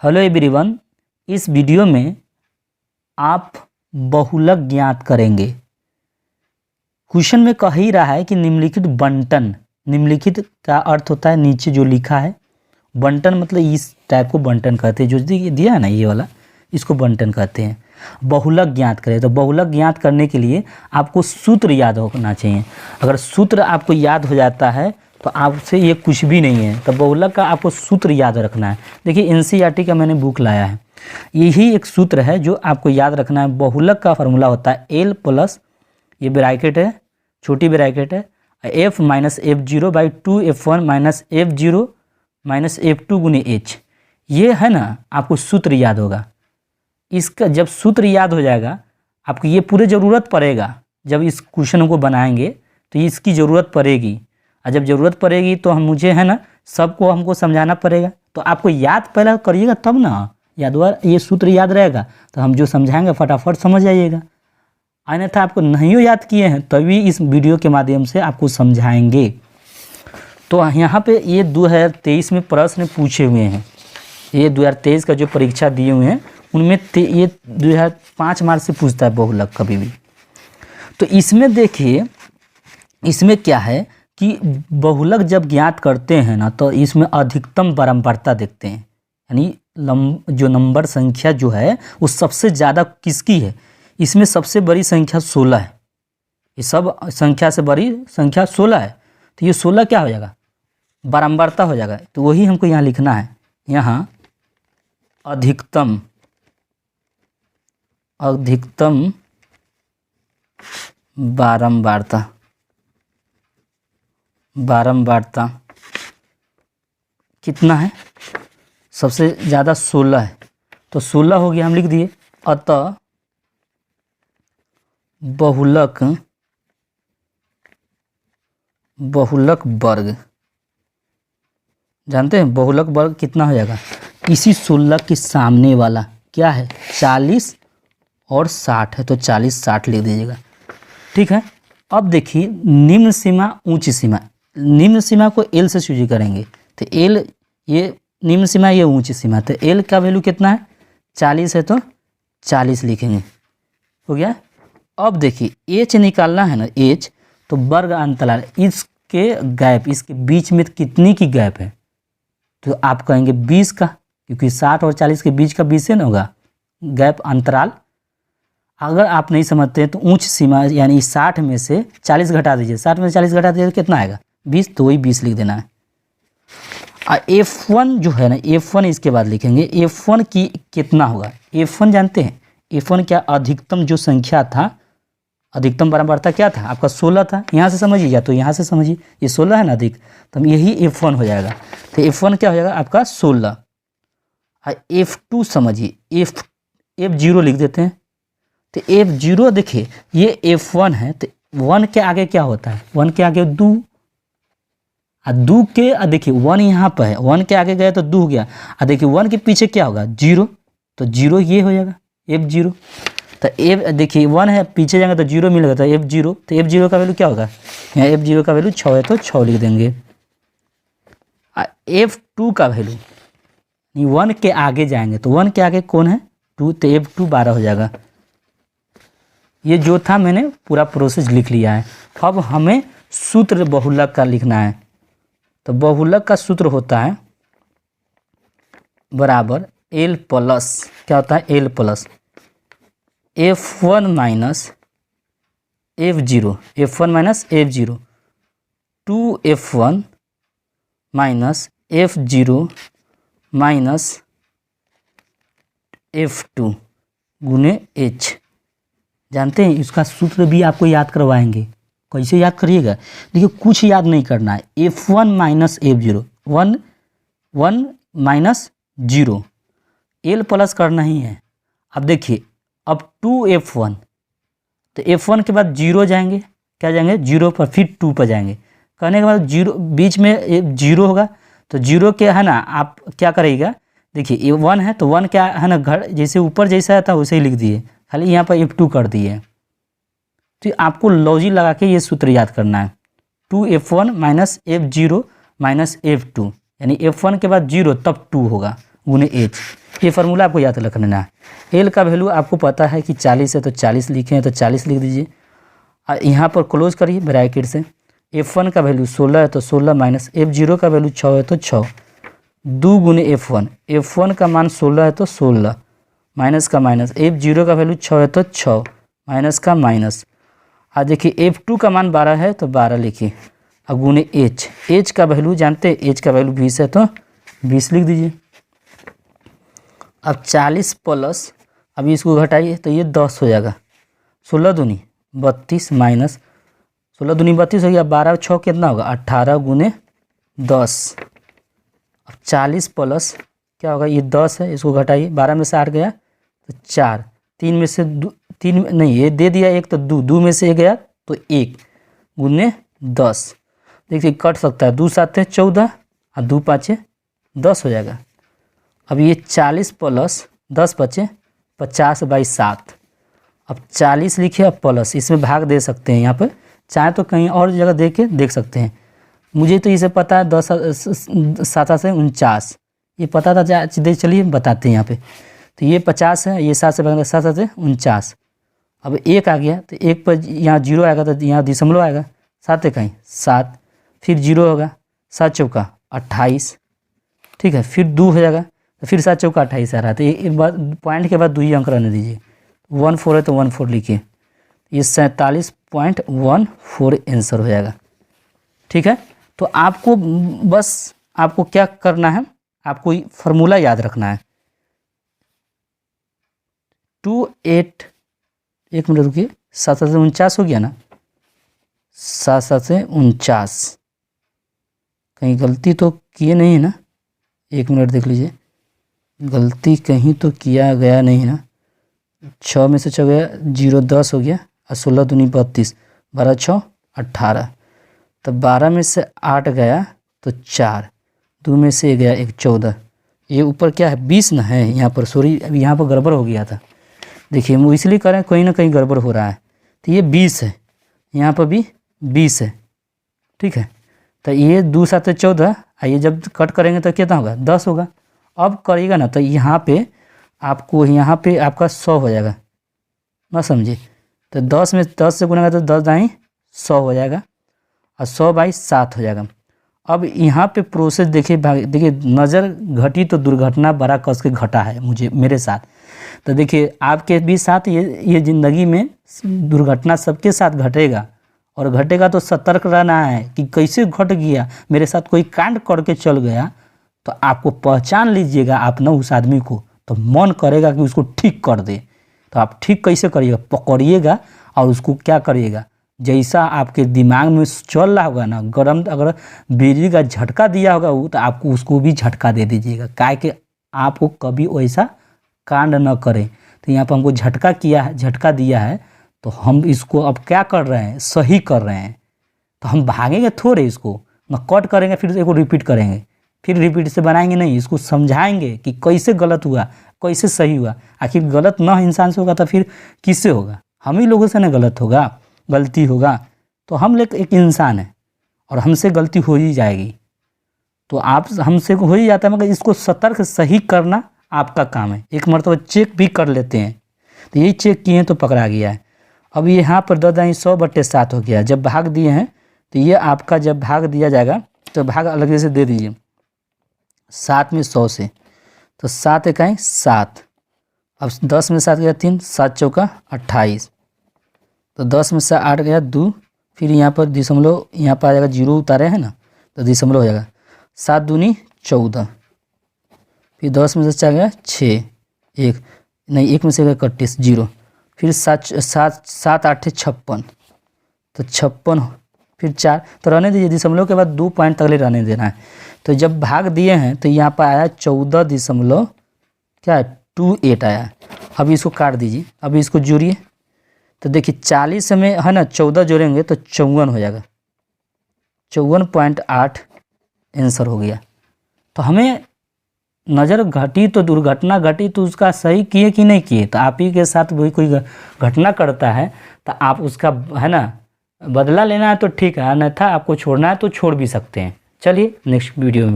Hello everyone, इस video में आप बहुलक ज्ञात करेंगे। क्वेश्चन में कह ही रहा है कि निम्नलिखित बंटन, निम्नलिखित का अर्थ होता है नीचे जो लिखा है। बंटन मतलब इस टाइप को बंटन कहते हैं, जो दिया है ना ये वाला, इसको बंटन कहते हैं। बहुलक ज्ञात करें तो बहुलक ज्ञात करने के लिए आपको सूत्र याद होना चाहिए। अगर सूत्र आपको याद हो जाता है तो आपसे ये कुछ भी नहीं है। तो बहुलक का आपको सूत्र याद रखना है। देखिए एनसीईआरटी का मैंने बुक लाया है, यही एक सूत्र है जो आपको याद रखना है। बहुलक का फार्मूला होता है एल प्लस, ये ब्रैकेट है, छोटी ब्रैकेट है, F minus F zero by two F one minus F zero minus F two गुने एच। ये है ना, आपको सूत्र याद होगा। इसका जब सूत्र याद हो जाएगा आपको ये पूरे ज़रूरत पड़ेगा। जब इस क्वेश्चन को बनाएंगे तो इसकी ज़रूरत पड़ेगी, और जब ज़रूरत पड़ेगी तो हम मुझे है ना सबको हमको समझाना पड़ेगा। तो आपको याद पहले करिएगा तब ना, याद हुआ ये सूत्र याद रहेगा तो हम जो समझाएंगे फटाफट समझ जाइएगा। अन्यथा आपको नहीं याद किए हैं तभी इस वीडियो के माध्यम से आपको समझाएंगे। तो यहाँ पे ये 2023 में प्रश्न पूछे हुए हैं। ये 2023 का जो परीक्षा दिए हुए हैं उनमें ये 2005 मार्च से पूछता है बहुलक कभी भी। तो इसमें देखिए, इसमें क्या है कि बहुलक जब ज्ञात करते हैं ना तो इसमें अधिकतम बारंबारता देखते हैं। यानी जो नंबर संख्या जो है वो सबसे ज़्यादा किसकी है। इसमें सबसे बड़ी संख्या 16 है। ये सब संख्या से बड़ी संख्या 16 है। तो ये 16 क्या हो जाएगा, बारंबारता हो जाएगा। तो वही हमको यहाँ लिखना है। यहाँ अधिकतम बारंबारता कितना है, सबसे ज़्यादा 16 है। तो 16 हो गया, हम लिख दिए। अतः बहुलक वर्ग, जानते हैं बहुलक वर्ग कितना हो जाएगा। इसी 16 के सामने वाला क्या है, 40 और 60 है, तो 40 60 लिख दीजिएगा। ठीक है। अब देखिए निम्न सीमा उच्च सीमा, निम्न सीमा को एल से सूची करेंगे तो एल, ये निम्न सीमा, ये उच्च सीमा। तो एल का वैल्यू कितना है, 40 है तो 40 लिखेंगे, हो गया। अब देखिए एच निकालना है ना, एच तो वर्ग अंतराल, इसके गैप, इसके बीच में कितनी की गैप है, तो आप कहेंगे 20 का, क्योंकि 60 और 40 के बीच का 20 से ना होगा गैप अंतराल। अगर आप नहीं समझते हैं तो उच्च सीमा यानी 60 में से 40 घटा दीजिए, 60 में से 40 घटा दीजिए तो कितना आएगा, 20, तो वही 20 लिख देना है। और F1 जो है ना, F1 इसके बाद लिखेंगे। F1 की कितना होगा, F1 जानते हैं, F1 क्या, अधिकतम जो संख्या था, अधिकतम बारंबारता क्या था आपका 16 था। यहाँ से समझिए या तो यहाँ से समझिए, ये 16 है ना अधिक, तो यही F1 हो जाएगा। तो F1 क्या हो जाएगा आपका 16। और F2 समझिए, F0 लिख देते हैं। तो F0 देखिए ये F1 है, तो 1 के आगे क्या होता है, 1 के आगे 2, और 2 के, देखिए 1 यहाँ पर है, 1 के आगे गया तो 2 हो गया, और देखिए 1 के पीछे क्या होगा, 0, तो 0 ये हो जाएगा F0। तो देखिए 1 है, पीछे जाएंगे तो 0 मिलेगा, तो F0, तो F0 का वैल्यू क्या होगा, यहाँ F0 का वैल्यू 6 है तो 6 लिख देंगे। F2 का वैल्यू, 1 के आगे जाएंगे तो 1 के आगे कौन है, 2, तो F2 12 हो जाएगा। ये जो था मैंने पूरा प्रोसेस लिख लिया है। अब हमें सूत्र बहुलक का लिखना है। तो बहुलक का सूत्र होता है बराबर एल प्लस, क्या होता है, L plus F1 minus F0, F1 minus F0, 2F1 minus F0 minus F2 गुने H। जानते हैं इसका सूत्र भी आपको याद करवाएंगे, कैसे याद करिएगा। देखिए कुछ याद नहीं करना है, F1 minus F0, 1 minus 0, L plus करना ही है। अब देखिए अब 2F1, तो F1 के बाद 0 जाएंगे, क्या जाएंगे 0 पर, फिर 2 पर जाएंगे। कहने के बाद 0 बीच में 0 होगा, तो 0 के है ना आप क्या करिएगा, देखिए ये 1 है तो 1 क्या है ना, घर जैसे ऊपर जैसा था वैसे ही लिख दिए, खाली यहाँ पर F2 कर दिए। तो आपको लॉजिक लगा के ये सूत्र याद करना है, 2F1 minus F0 minus F2, यानी F1 के बाद 0 तब 2 होगा गुने H। ये फार्मूला आपको याद रखना है। एल का वैल्यू आपको पता है कि 40 है तो 40 लिखे हैं तो 40 लिख दीजिए। यहाँ पर क्लोज करिए ब्रैकेट से। F1 का वैल्यू 16 है तो 16 माइनस F0 का वैल्यू 6 है तो 6 2 गुने F1। F1 का मान 16 है तो 16 माइनस का माइनस, F0 का वैल्यू 6 है तो 6 माइनस का माइनस। देखिए F2 का मान 12 है तो 12 लिखिए और गुने H का वैल्यू जानते हैं, H का वैल्यू 20 है तो 20 लिख दीजिए। अब 40 प्लस, अभी इसको घटाइए तो ये 10 हो जाएगा। 16 दूनी 32 माइनस 16 दूनी 32 हो गया। 12 6 कितना होगा 18 गुने 10। अब 40 प्लस क्या होगा, ये 10 है, इसको घटाइए। 12 में से 8 गया तो 4, 3 में से 3 नहीं, ये दे दिया 1 तो 2 में से 1 गया तो 1 गुने 10। देखिए कट सकता है, 2 7 है 14 और 2 5 10 हो जाएगा। अब ये 40 प्लस 10 बचे 50/7। अब 40 लिखिए अब प्लस, इसमें भाग दे सकते हैं यहाँ पर, चाहे तो कहीं और जगह दे के देख सकते हैं। मुझे तो इसे पता है 10 7 से 49, ये पता था, चलिए बताते हैं यहाँ पे। तो ये 50 है, ये 7 से भाग 7 से 49। अब 1 आ गया तो 1 पर यहाँ 0 आएगा तो यहाँ दशमलव आएगा, 7 कहीं 7, फिर 0 होगा, 7 चौका 28, ठीक है, फिर 2 हो जाएगा तो फिर 7 चौका 28 आ रहा है। तो एक बार पॉइंट के बाद 2 ही अंक रहने दीजिए। 14 है तो 14 लिखिए, ये 47.14 आंसर हो जाएगा। ठीक है, तो आपको बस आपको क्या करना है, आपको फार्मूला याद रखना है। 28 एक मिनट रुकिए, 7 से 49 हो गया ना, 7 से 49, कहीं गलती तो किए नहीं है ना, एक मिनट देख लीजिए, गलती कहीं तो किया गया नहीं ना। 6 में से 6 गया 0 10 हो गया और 16 दूनी 32, 12 6 18, तो 12 में से 8 गया तो 4, 2 में से गया 1 14, ये ऊपर क्या है 20 ना है यहाँ पर, सॉरी अभी यहाँ पर गड़बड़ हो गया था। देखिए वो इसलिए करें कहीं ना कहीं गड़बड़ हो रहा है, तो ये 20 है, यहाँ पर भी 20 है, ठीक है। तो ये 2 7 14, ये जब कट करेंगे तो कितना होगा 10 होगा। अब करिएगा ना तो यहाँ पे आपको, यहाँ पे आपका 100 हो जाएगा ना, समझे। तो 10 में 10 से गुना तो 10 दाई 100 हो जाएगा और 100/7 हो जाएगा। अब यहाँ पे प्रोसेस देखिए, देखिए नज़र घटी तो दुर्घटना बड़ा कस के घटा है मुझे मेरे साथ। तो देखिए आपके भी साथ ये ज़िंदगी में दुर्घटना सबके साथ घटेगा, और घटेगा तो सतर्क रहना है कि कैसे घट गया, मेरे साथ कोई कांड करके चल गया तो आपको पहचान लीजिएगा आप ना उस आदमी को, तो मन करेगा कि उसको ठीक कर दे। तो आप ठीक कैसे करिएगा, पकड़िएगा और उसको क्या करिएगा, जैसा आपके दिमाग में चल रहा होगा ना, गरम अगर बिजली का झटका दिया होगा वो, तो आपको उसको भी झटका दे दीजिएगा, काहे कि आपको कभी वैसा कांड न करें। तो यहाँ पर हमको झटका किया है, झटका दिया है, तो हम इसको अब क्या कर रहे हैं, सही कर रहे हैं। तो हम भागेंगे थोड़े, इसको न कट करेंगे फिर इसको रिपीट करेंगे, फिर रिपीट से बनाएंगे नहीं, इसको समझाएंगे कि कैसे गलत हुआ कैसे सही हुआ। आखिर गलत ना इंसान से होगा तो फिर किससे होगा, हम ही लोगों से ना गलत होगा, गलती होगा। तो हम लोग एक इंसान है और हमसे गलती हो ही जाएगी, तो आप हमसे हो ही जाता है, मगर इसको सतर्क सही करना आपका काम है। एक मरतबा चेक भी कर लेते हैं, तो यही चेक किए हैं तो पकड़ा गया है। अब यहाँ पर 100/7 हो गया। जब भाग दिए हैं तो ये आपका जब भाग दिया जाएगा तो भाग अलग से दे दीजिए 7 में 100 से, तो 7 इकाई 7। अब 10 में 7 गया 3, 7 चौका 28, तो 10 में से 8 गया 2, फिर यहाँ पर दशमलव यहाँ पर आ जाएगा, 0 उतारे हैं ना तो दशमलव हो जाएगा, 7 दूनी 14, फिर 10 में से 4 गया 6, 1 नहीं 1 में से गया 31 0, फिर 7 8 56, तो 56, फिर 4, तो रहने दीजिए, दशमलव के बाद 2 पॉइंट तक ले रहने देना है। तो जब भाग दिए हैं तो यहाँ पर आया 14.28 आया। अभी इसको काट दीजिए, अभी इसको जोड़िए, तो देखिए 40 में है ना 14 जोड़ेंगे तो 54 हो जाएगा, 54.8 आंसर हो गया। तो हमें नज़र घटी तो दुर्घटना घटी तो उसका सही किए कि नहीं किए, तो आप ही के साथ वही कोई घटना करता है तो आप उसका है ना बदला लेना है तो ठीक है, अन्यथा आपको छोड़ना है तो छोड़ भी सकते हैं। चलिए नेक्स्ट वीडियो में